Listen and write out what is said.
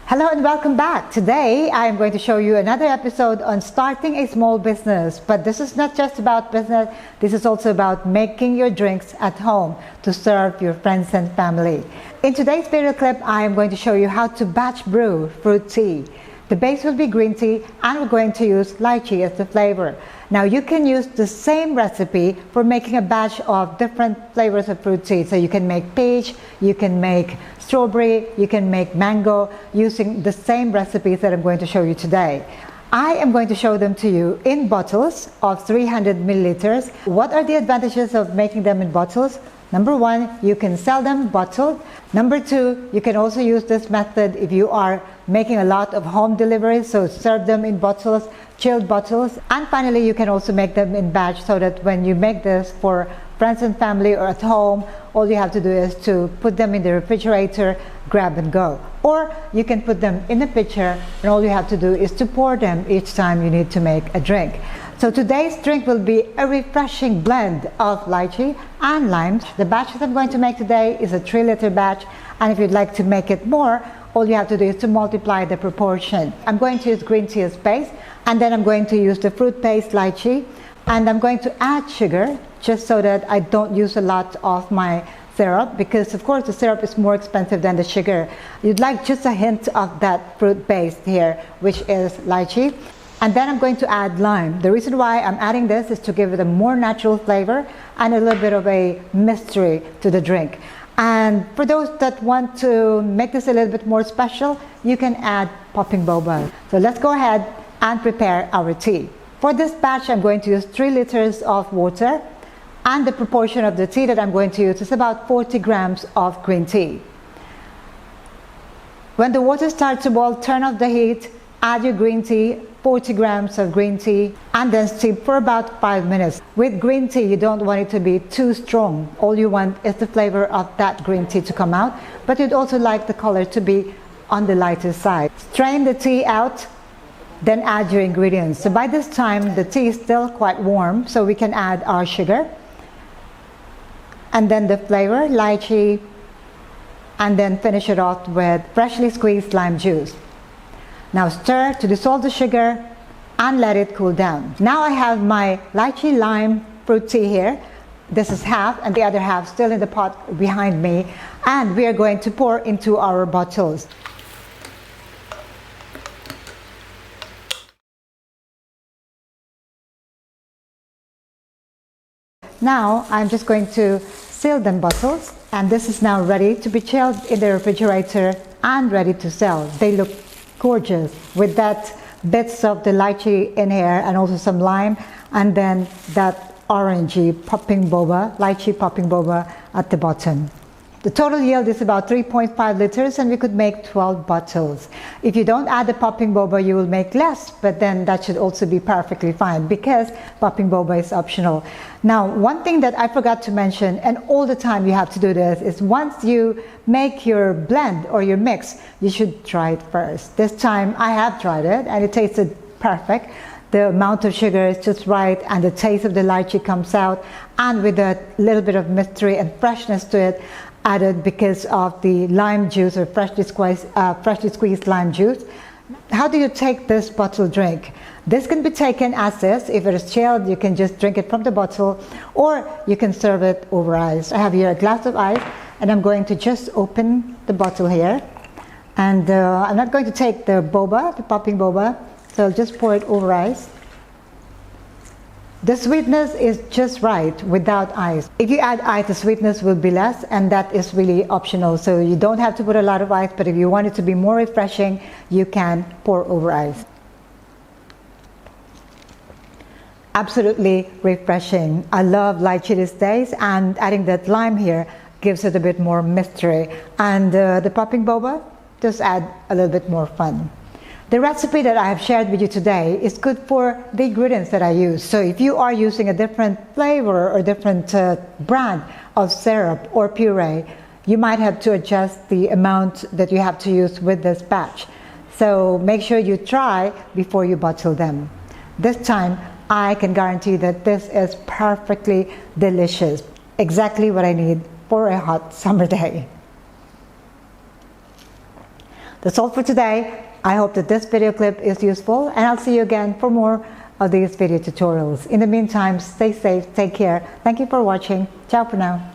Hello and welcome back. Today I am going to show you another episode on starting a small business. But this is not just about business, this is also about making your drinks at home to serve your friends and family. In today's video clip, I am going to show you how to batch brew fruit tea. The base will be green tea and we're going to use lychee as the flavor. Now you can use the same recipe for making a batch of different flavors of fruit tea. So you can make peach, you can make strawberry, you can make mango using the same recipes that I'm going to show you today. I am going to show them to you in bottles of 300 milliliters. What are the advantages of making them in bottles? Number one, you can sell them bottled. Number two, you can also use this method if you are making a lot of home deliveries, so serve them in bottles, chilled bottles. And finally, you can also make them in batch so that when you make this for friends and family or at home, all you have to do is to put them in the refrigerator, grab and go. Or you can put them in a pitcher and all you have to do is to pour them each time you need to make a drink. So today's drink will be a refreshing blend of lychee and lime. The batch that I'm going to make today is a 3-liter batch, and if you'd like to make it more, all you have to do is to multiply the proportion. I'm going to use green tea as base, and then I'm going to use the fruit paste lychee, and I'm going to add sugar just so that I don't use a lot of my syrup, because of course the syrup is more expensive than the sugar. You'd like just a hint of that fruit base here, which is lychee. And then I'm going to add lime. The reason why I'm adding this is to give it a more natural flavor and a little bit of a mystery to the drink. And for those that want to make this a little bit more special, you can add popping boba. So let's go ahead and prepare our tea. For this batch, I'm going to use 3 liters of water, and the proportion of the tea that I'm going to use is about 40 grams of green tea. When the water starts to boil, turn off the heat, add your green tea, 40 grams of green tea, and then steep for about 5 minutes. With green tea, you don't want it to be too strong. All you want is the flavor of that green tea to come out, but you'd also like the color to be on the lighter side. Strain the tea out, then add your ingredients. So by this time, the tea is still quite warm, so we can add our sugar, and then the flavor, lychee, and then finish it off with freshly squeezed lime juice. Now stir to dissolve the sugar and let it cool down. Now I have my lychee lime fruit tea here. This is half and the other half still in the pot behind me, and we are going to pour into our bottles. Now I'm just going to seal them bottles, and this is now ready to be chilled in the refrigerator and ready to sell. They look gorgeous with that bits of the lychee in here and also some lime, and then that orangey popping boba, lychee popping boba at the bottom. The total yield is about 3.5 liters, and we could make 12 bottles. If you don't add the popping boba, you will make less, but then that should also be perfectly fine because popping boba is optional. Now, one thing that I forgot to mention, and all the time you have to do this, is once you make your blend or your mix, you should try it first. This time I have tried it and it tasted perfect. The amount of sugar is just right and the taste of the lychee comes out, and with a little bit of mystery and freshness to it added because of the lime juice or freshly squeezed lime juice. How do you take this bottle drink? This can be taken as is. If it is chilled, you can just drink it from the bottle, or you can serve it over ice. I have here a glass of ice, and I'm going to just open the bottle here. And I'm not going to take the boba, the popping boba, so I'll just pour it over ice. The sweetness is just right without ice. If you add ice, the sweetness will be less, and that is really optional. So you don't have to put a lot of ice, but if you want it to be more refreshing, you can pour over ice. Absolutely refreshing. I love lychee these days, and adding that lime here gives it a bit more mystery. And the popping boba just add a little bit more fun. The recipe that I have shared with you today is good for the ingredients that I use. So if you are using a different flavor or different brand of syrup or puree, you might have to adjust the amount that you have to use with this batch. So make sure you try before you bottle them. This time, I can guarantee that this is perfectly delicious. Exactly what I need for a hot summer day. That's all for today. I hope that this video clip is useful, and I'll see you again for more of these video tutorials. In the meantime, stay safe, take care. Thank you for watching. Ciao for now.